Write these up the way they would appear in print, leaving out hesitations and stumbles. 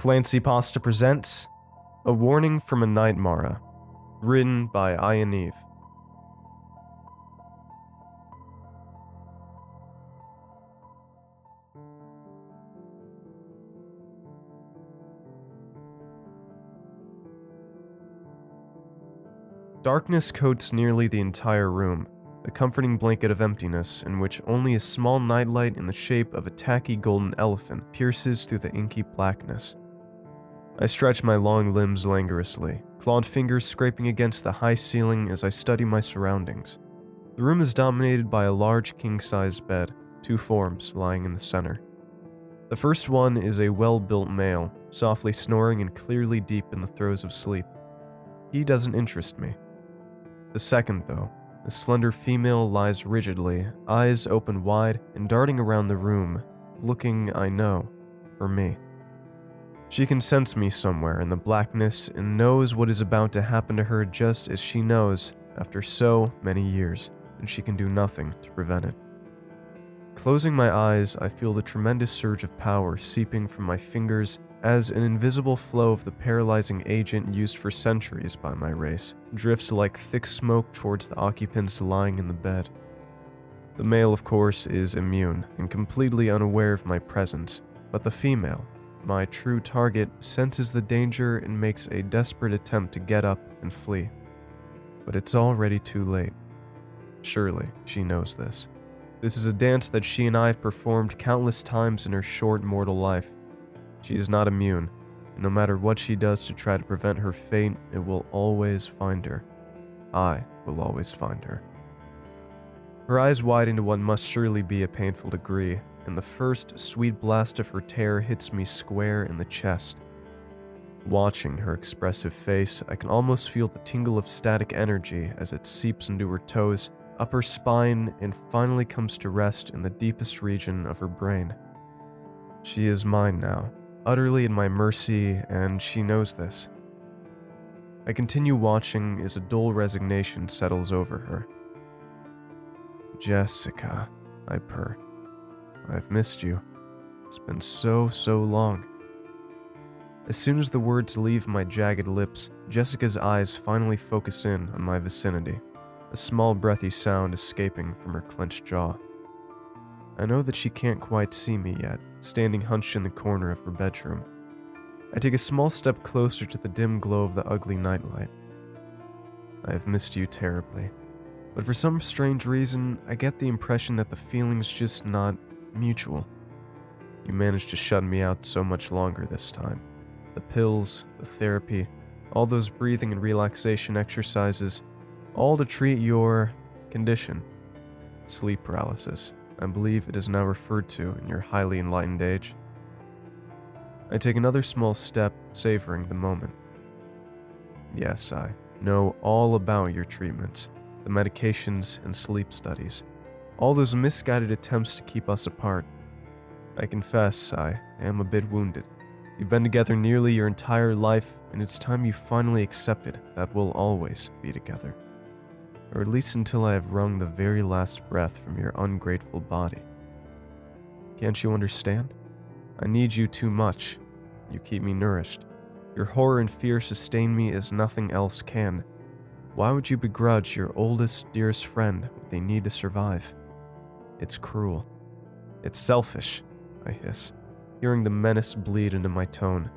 ClancyPasta presents A Warning from a Night Mara, written by Ayaneve. Darkness coats nearly the entire room, a comforting blanket of emptiness in which only a small nightlight in the shape of a tacky golden elephant pierces through the inky blackness. I stretch my long limbs languorously, clawed fingers scraping against the high ceiling as I study my surroundings. The room is dominated by a large king-size bed, two forms lying in the center. The first one is a well-built male, softly snoring and clearly deep in the throes of sleep. He doesn't interest me. The second, though, a slender female lies rigidly, eyes open wide and darting around the room, looking, I know, for me. She can sense me somewhere in the blackness and knows what is about to happen to her just as she knows after so many years, and she can do nothing to prevent it. Closing my eyes, I feel the tremendous surge of power seeping from my fingers as an invisible flow of the paralyzing agent used for centuries by my race drifts like thick smoke towards the occupants lying in the bed. The male, of course, is immune and completely unaware of my presence, but the female, my true target, senses the danger and makes a desperate attempt to get up and flee. But it's already too late. Surely she knows this. This is a dance that she and I have performed countless times in her short mortal life. She is not immune, and no matter what she does to try to prevent her fate, it will always find her. I will always find her. Her eyes widen to what must surely be a painful degree, and the first sweet blast of her terror hits me square in the chest. Watching her expressive face, I can almost feel the tingle of static energy as it seeps into her toes, up her spine, and finally comes to rest in the deepest region of her brain. She is mine now, utterly at my mercy, and she knows this. I continue watching as a dull resignation settles over her. "Jessica," I purr. "I've missed you. It's been so long." As soon as the words leave my jagged lips, Jessica's eyes finally focus in on my vicinity, a small breathy sound escaping from her clenched jaw. I know that she can't quite see me yet, standing hunched in the corner of her bedroom. I take a small step closer to the dim glow of the ugly nightlight. "I have missed you terribly, but for some strange reason, I get the impression that the feeling's just not mutual. You managed to shut me out so much longer this time. The pills, the therapy, all those breathing and relaxation exercises, all to treat your condition. Sleep paralysis, I believe it is now referred to in your highly enlightened age." I take another small step, savoring the moment. Yes, I know all about your treatments, the medications and sleep studies, all those misguided attempts to keep us apart. I confess I am a bit wounded. You've been together nearly your entire life, and it's time you finally accepted that we'll always be together. Or at least until I have wrung the very last breath from your ungrateful body. Can't you understand? I need you too much. You keep me nourished. Your horror and fear sustain me as nothing else can. Why would you begrudge your oldest, dearest friend what they need to survive? It's cruel. It's selfish, I hiss, hearing the menace bleed into my tone.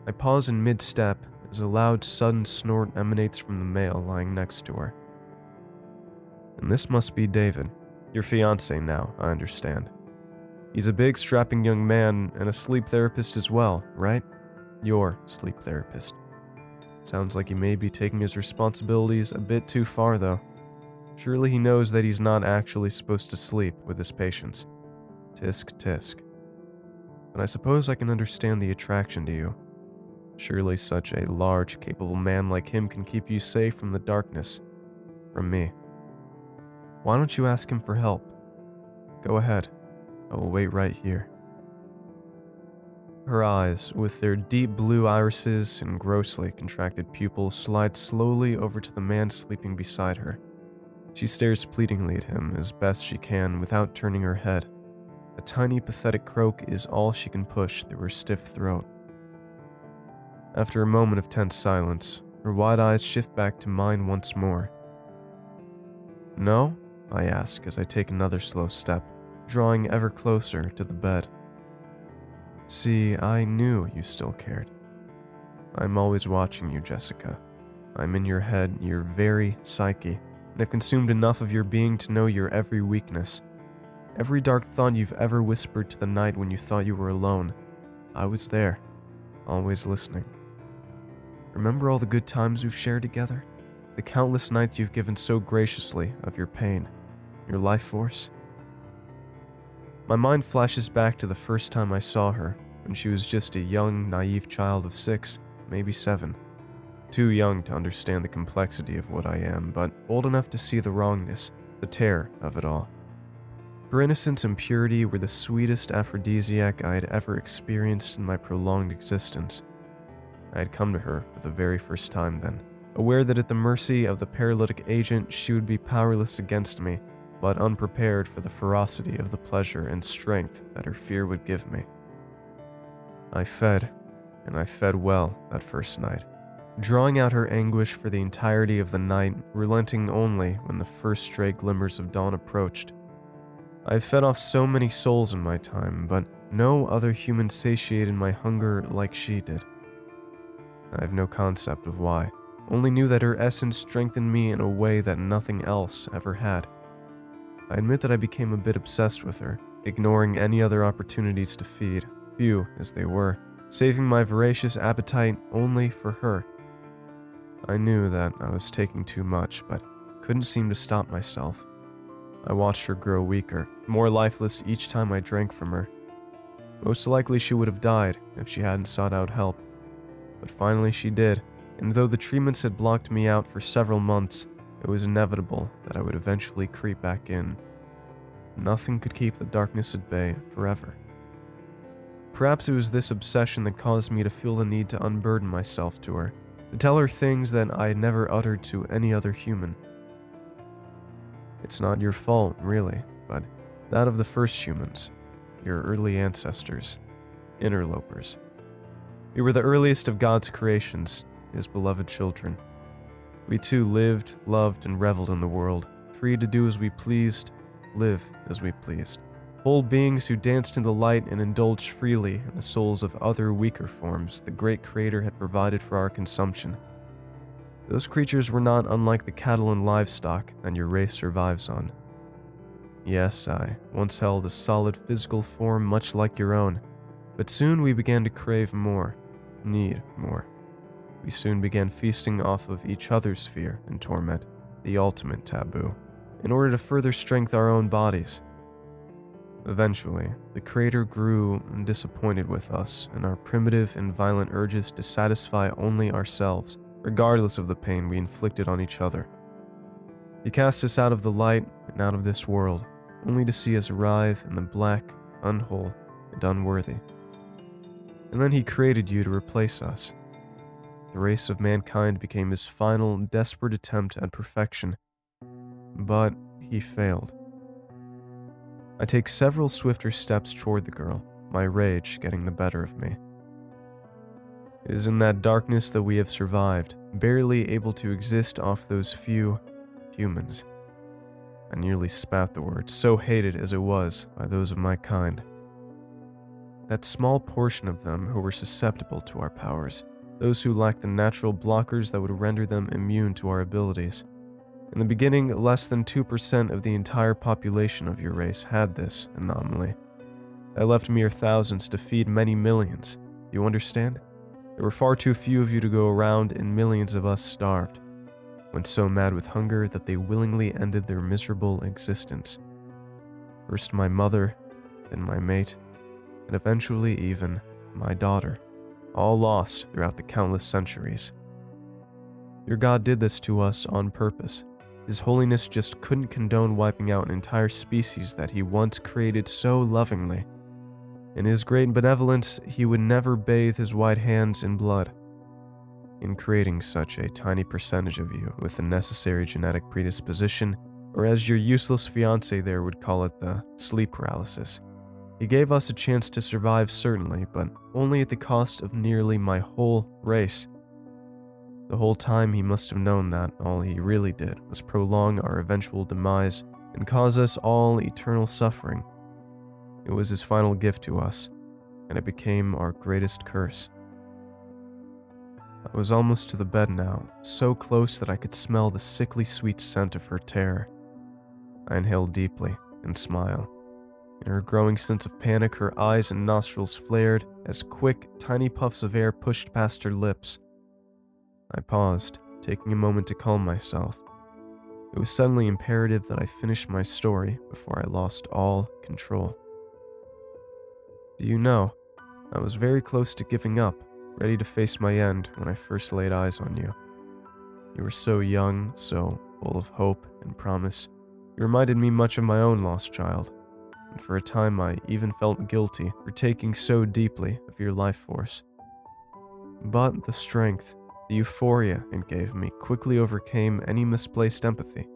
I pause in mid-step as a loud, sudden snort emanates from the male lying next to her. And this must be David, your fiancé now, I understand. He's a big, strapping young man and a sleep therapist as well, right? Your sleep therapist. Sounds like he may be taking his responsibilities a bit too far, though. Surely he knows that he's not actually supposed to sleep with his patients. Tisk, tisk. But I suppose I can understand the attraction to you. Surely such a large, capable man like him can keep you safe from the darkness. From me. Why don't you ask him for help? Go ahead. I will wait right here." Her eyes, with their deep blue irises and grossly contracted pupils, slide slowly over to the man sleeping beside her. She stares pleadingly at him as best she can without turning her head. A tiny, pathetic croak is all she can push through her stiff throat. After a moment of tense silence, her wide eyes shift back to mine once more. "No?" I ask as I take another slow step, drawing ever closer to the bed. "See, I knew you still cared. I'm always watching you, Jessica. I'm in your head, your very psyche, and I've consumed enough of your being to know your every weakness. Every dark thought you've ever whispered to the night when you thought you were alone. I was there, always listening. Remember all the good times we've shared together? The countless nights you've given so graciously of your pain, your life force?" My mind flashes back to the first time I saw her, when she was just a young, naive child of 6, maybe 7. Too young to understand the complexity of what I am, but old enough to see the wrongness, the terror of it all. Her innocence and purity were the sweetest aphrodisiac I had ever experienced in my prolonged existence. I had come to her for the very first time then, aware that at the mercy of the paralytic agent she would be powerless against me, but unprepared for the ferocity of the pleasure and strength that her fear would give me. I fed, and I fed well that first night, drawing out her anguish for the entirety of the night, relenting only when the first stray glimmers of dawn approached. I have fed off so many souls in my time, but no other human satiated my hunger like she did. I have no concept of why, only knew that her essence strengthened me in a way that nothing else ever had. I admit that I became a bit obsessed with her, ignoring any other opportunities to feed, few as they were, saving my voracious appetite only for her. I knew that I was taking too much, but couldn't seem to stop myself. I watched her grow weaker, more lifeless each time I drank from her. Most likely she would have died if she hadn't sought out help. But finally she did, and though the treatments had blocked me out for several months, it was inevitable that I would eventually creep back in. Nothing could keep the darkness at bay forever. Perhaps it was this obsession that caused me to feel the need to unburden myself to her, to tell her things that I had never uttered to any other human. It's not your fault, really, but that of the first humans, your early ancestors, interlopers. We were the earliest of God's creations, His beloved children. We too lived, loved, and reveled in the world, free to do as we pleased, live as we pleased. Whole beings who danced in the light and indulged freely in the souls of other weaker forms the great Creator had provided for our consumption. Those creatures were not unlike the cattle and livestock that your race survives on. Yes, I once held a solid physical form much like your own, but soon we began to crave more, need more. We soon began feasting off of each other's fear and torment, the ultimate taboo, in order to further strengthen our own bodies. Eventually, the Creator grew disappointed with us and our primitive and violent urges to satisfy only ourselves, regardless of the pain we inflicted on each other. He cast us out of the light and out of this world, only to see us writhe in the black, unwhole, and unworthy. And then He created you to replace us. The race of mankind became His final, desperate attempt at perfection. But He failed. I take several swifter steps toward the girl, my rage getting the better of me. It is in that darkness that we have survived, barely able to exist off those few humans. I nearly spat the word, so hated as it was by those of my kind. That small portion of them who were susceptible to our powers, those who lacked the natural blockers that would render them immune to our abilities. In the beginning, less than 2% of the entire population of your race had this anomaly. I left mere thousands to feed many millions. You understand? There were far too few of you to go around, and millions of us starved, went so mad with hunger that they willingly ended their miserable existence. First my mother, then my mate, and eventually even my daughter, all lost throughout the countless centuries. Your God did this to us on purpose. His holiness just couldn't condone wiping out an entire species that He once created so lovingly. In His great benevolence, He would never bathe His white hands in blood. In creating such a tiny percentage of you with the necessary genetic predisposition, or as your useless fiancé there would call it, the sleep paralysis, He gave us a chance to survive, certainly, but only at the cost of nearly my whole race. The whole time he must have known that all he really did was prolong our eventual demise and cause us all eternal suffering. It was his final gift to us, and it became our greatest curse. I was almost to the bed now, so close that I could smell the sickly sweet scent of her terror. I inhaled deeply and smiled. In her growing sense of panic, her eyes and nostrils flared as quick, tiny puffs of air pushed past her lips. I paused, taking a moment to calm myself. It was suddenly imperative that I finish my story before I lost all control. Do you know, I was very close to giving up, ready to face my end when I first laid eyes on you. You were so young, so full of hope and promise. You reminded me much of my own lost child, and for a time I even felt guilty for taking so deeply of your life force. But the strength, the euphoria it gave me quickly overcame any misplaced empathy.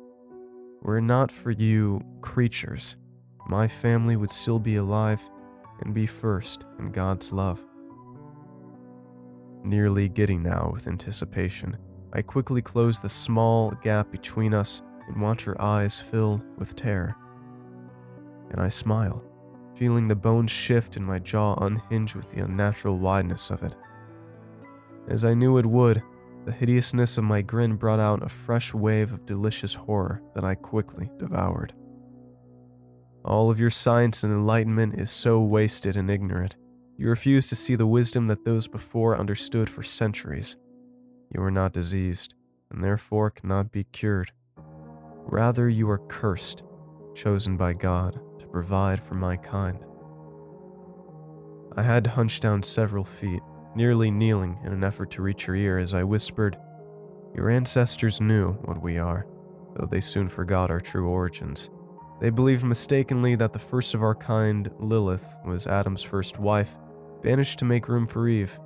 Were it not for you creatures, my family would still be alive and be first in God's love. Nearly giddy now with anticipation, I quickly closed the small gap between us and watched her eyes fill with terror. And I smiled, feeling the bones shift and my jaw unhinge with the unnatural wideness of it. As I knew it would, the hideousness of my grin brought out a fresh wave of delicious horror that I quickly devoured. All of your science and enlightenment is so wasted and ignorant. You refuse to see the wisdom that those before understood for centuries. You are not diseased, and therefore cannot be cured. Rather, you are cursed, chosen by God to provide for my kind. I had to hunch down several feet, nearly kneeling in an effort to reach her ear as I whispered, "Your ancestors knew what we are, though they soon forgot our true origins. They believed mistakenly that the first of our kind, Lilith, was Adam's first wife, banished to make room for Eve.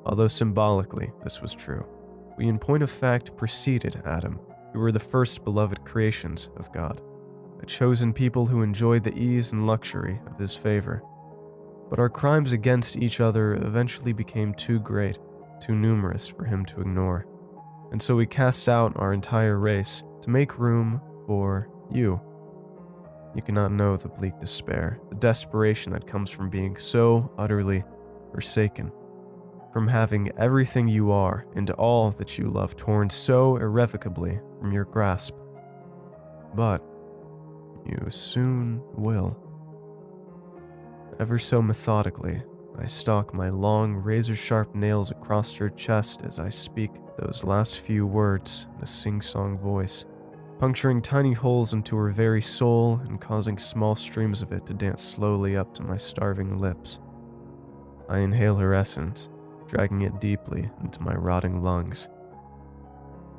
Although symbolically this was true, we in point of fact preceded Adam, who were the first beloved creations of God, a chosen people who enjoyed the ease and luxury of his favor. But our crimes against each other eventually became too great, too numerous for him to ignore, and so we cast out our entire race to make room for you. You cannot know the bleak despair, the desperation that comes from being so utterly forsaken, from having everything you are and all that you love torn so irrevocably from your grasp. But you soon will." Ever so methodically, I stalk my long, razor-sharp nails across her chest as I speak those last few words in a sing-song voice, puncturing tiny holes into her very soul and causing small streams of it to dance slowly up to my starving lips. I inhale her essence, dragging it deeply into my rotting lungs.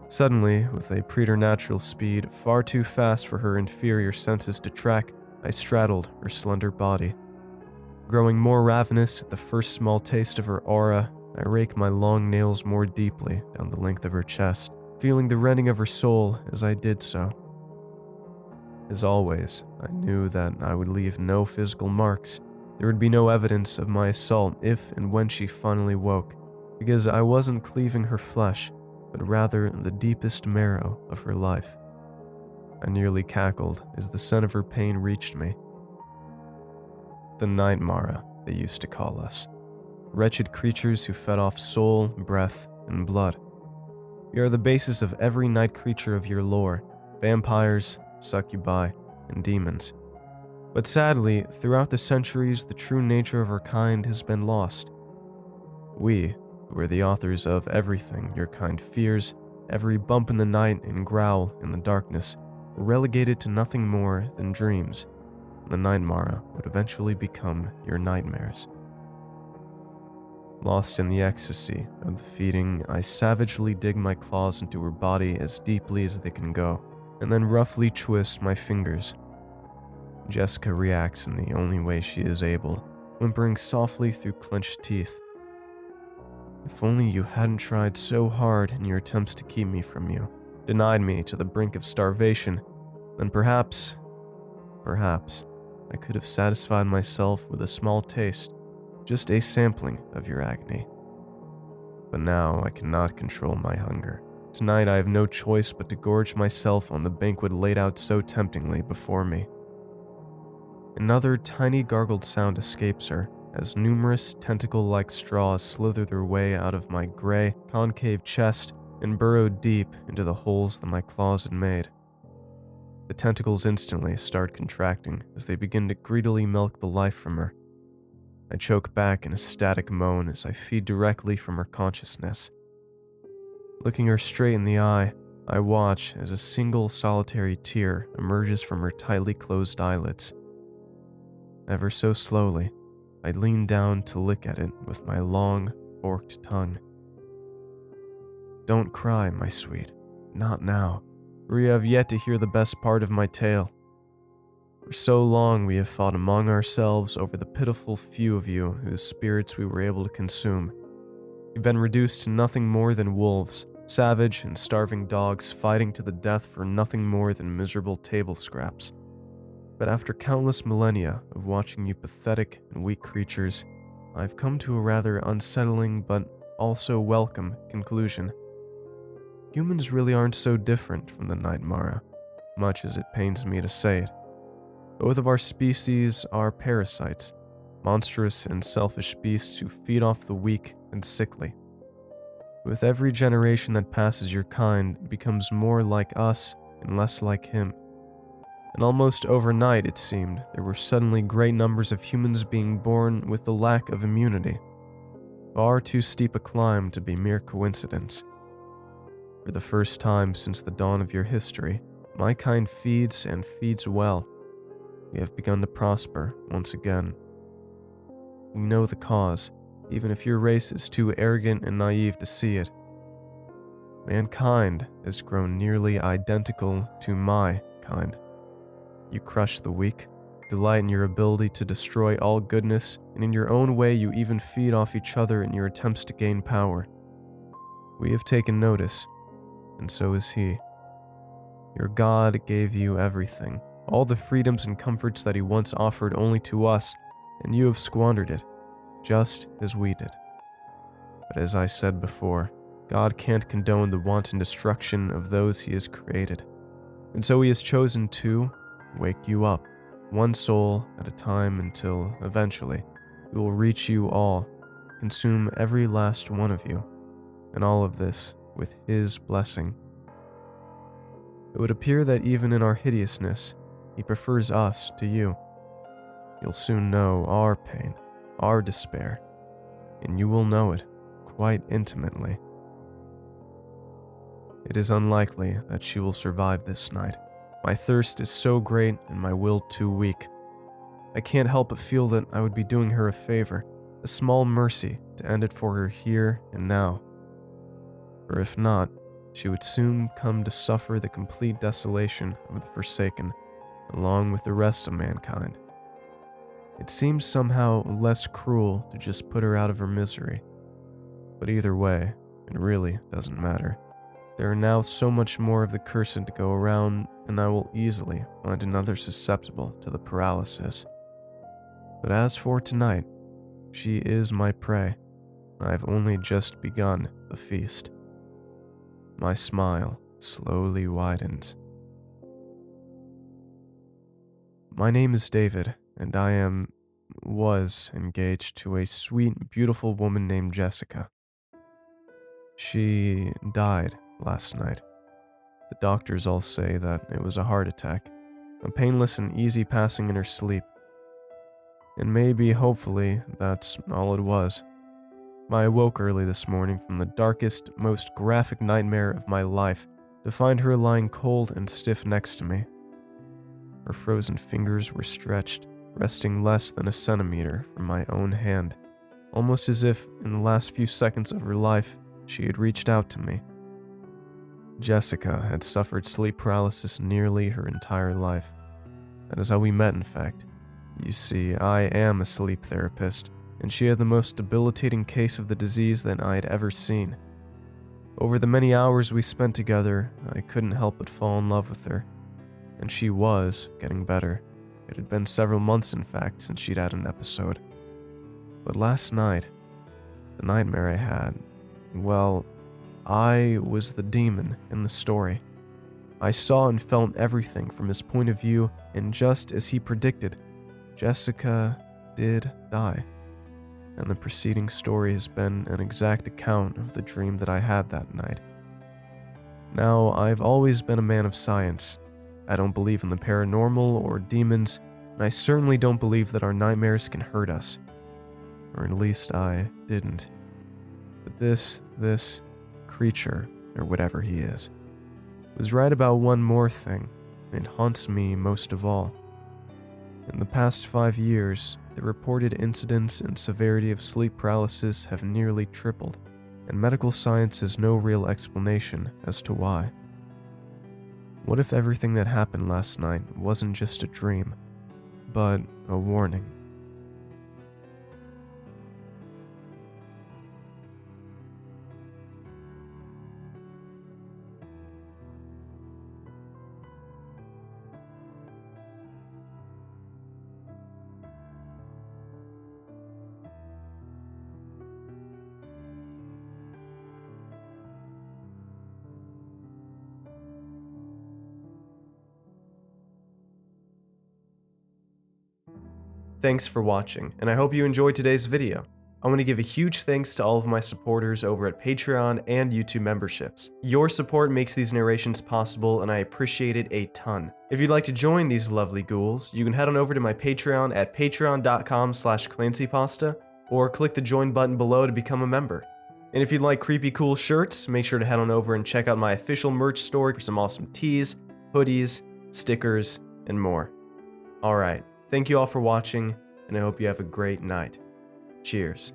Suddenly, with a preternatural speed far too fast for her inferior senses to track, I straddled her slender body. Growing more ravenous at the first small taste of her aura, I rake my long nails more deeply down the length of her chest, feeling the rending of her soul as I did so. As always, I knew that I would leave no physical marks. There would be no evidence of my assault if and when she finally woke, because I wasn't cleaving her flesh, but rather the deepest marrow of her life. I nearly cackled as the scent of her pain reached me. The Night Mara, they used to call us. Wretched creatures who fed off soul, breath, and blood. We are the basis of every night creature of your lore, vampires, succubi, and demons. But sadly, throughout the centuries, the true nature of our kind has been lost. We, who are the authors of everything your kind fears, every bump in the night and growl in the darkness, were relegated to nothing more than dreams. The Night Mara would eventually become your nightmares. Lost in the ecstasy of the feeding, I savagely dig my claws into her body as deeply as they can go, and then roughly twist my fingers. Jessica reacts in the only way she is able, whimpering softly through clenched teeth. If only you hadn't tried so hard in your attempts to keep me from you, denied me to the brink of starvation, then perhaps, I could have satisfied myself with a small taste, just a sampling of your agony. But now I cannot control my hunger. Tonight I have no choice but to gorge myself on the banquet laid out so temptingly before me. Another tiny gargled sound escapes her, as numerous tentacle-like straws slither their way out of my gray, concave chest and burrow deep into the holes that my claws had made. The tentacles instantly start contracting as they begin to greedily milk the life from her. I choke back in a static moan as I feed directly from her consciousness. Looking her straight in the eye, I watch as a single solitary tear emerges from her tightly closed eyelids. Ever so slowly, I lean down to lick at it with my long, forked tongue. Don't cry, my sweet. Not now, for you have yet to hear the best part of my tale. For so long we have fought among ourselves over the pitiful few of you whose spirits we were able to consume. You've been reduced to nothing more than wolves, savage and starving dogs fighting to the death for nothing more than miserable table scraps. But after countless millennia of watching you pathetic and weak creatures, I've come to a rather unsettling but also welcome conclusion. Humans really aren't so different from the Night Mara, much as it pains me to say it. Both of our species are parasites, monstrous and selfish beasts who feed off the weak and sickly. With every generation that passes, your kind becomes more like us and less like him. And almost overnight, it seemed, there were suddenly great numbers of humans being born with the lack of immunity. Far too steep a climb to be mere coincidence. For the first time since the dawn of your history, my kind feeds and feeds well. We have begun to prosper once again. We know the cause, even if your race is too arrogant and naive to see it. Mankind has grown nearly identical to my kind. You crush the weak, delight in your ability to destroy all goodness, and in your own way you even feed off each other in your attempts to gain power. We have taken notice, and so has he. Your God gave you everything, all the freedoms and comforts that he once offered only to us, and you have squandered it, just as we did. But as I said before, God can't condone the wanton destruction of those he has created, and so he has chosen to wake you up, one soul at a time, until, eventually, he will reach you all, consume every last one of you, and all of this with his blessing. It would appear that even in our hideousness, he prefers us to you. You'll soon know our pain, our despair, and you will know it quite intimately. It is unlikely that she will survive this night. My thirst is so great and my will too weak. I can't help but feel that I would be doing her a favor, a small mercy to end it for her here and now. For if not, she would soon come to suffer the complete desolation of the Forsaken, along with the rest of mankind. It seems somehow less cruel to just put her out of her misery. But either way, it really doesn't matter. There are now so much more of the cursed to go around, and I will easily find another susceptible to the paralysis. But as for tonight, she is my prey. I have only just begun the feast. My smile slowly widens. My name is David, and I was engaged to a sweet, beautiful woman named Jessica. She died last night. The doctors all say that it was a heart attack, a painless and easy passing in her sleep. And maybe, hopefully, that's all it was. I awoke early this morning from the darkest, most graphic nightmare of my life to find her lying cold and stiff next to me. Her frozen fingers were stretched, resting less than a centimeter from my own hand, almost as if, in the last few seconds of her life, she had reached out to me. Jessica had suffered sleep paralysis nearly her entire life. That is how we met, in fact. You see, I am a sleep therapist, and she had the most debilitating case of the disease that I had ever seen. Over the many hours we spent together, I couldn't help but fall in love with her, and she was getting better. It had been several months, in fact, since she'd had an episode. But last night, the nightmare I had, well, I was the demon in the story. I saw and felt everything from his point of view, and just as he predicted, Jessica did die. And the preceding story has been an exact account of the dream that I had that night. Now, I've always been a man of science. I don't believe in the paranormal or demons, and I certainly don't believe that our nightmares can hurt us. Or at least I didn't. But this creature, or whatever he is, was right about one more thing, and it haunts me most of all. In the past 5 years, the reported incidence and severity of sleep paralysis have nearly tripled, and medical science has no real explanation as to why. What if everything that happened last night wasn't just a dream, but a warning? Thanks for watching, and I hope you enjoyed today's video. I want to give a huge thanks to all of my supporters over at Patreon and YouTube memberships. Your support makes these narrations possible, and I appreciate it a ton. If you'd like to join these lovely ghouls, you can head on over to my Patreon at patreon.com/ClancyPasta, or click the join button below to become a member. And if you'd like creepy cool shirts, make sure to head on over and check out my official merch store for some awesome tees, hoodies, stickers, and more. Alright. Thank you all for watching, and I hope you have a great night. Cheers.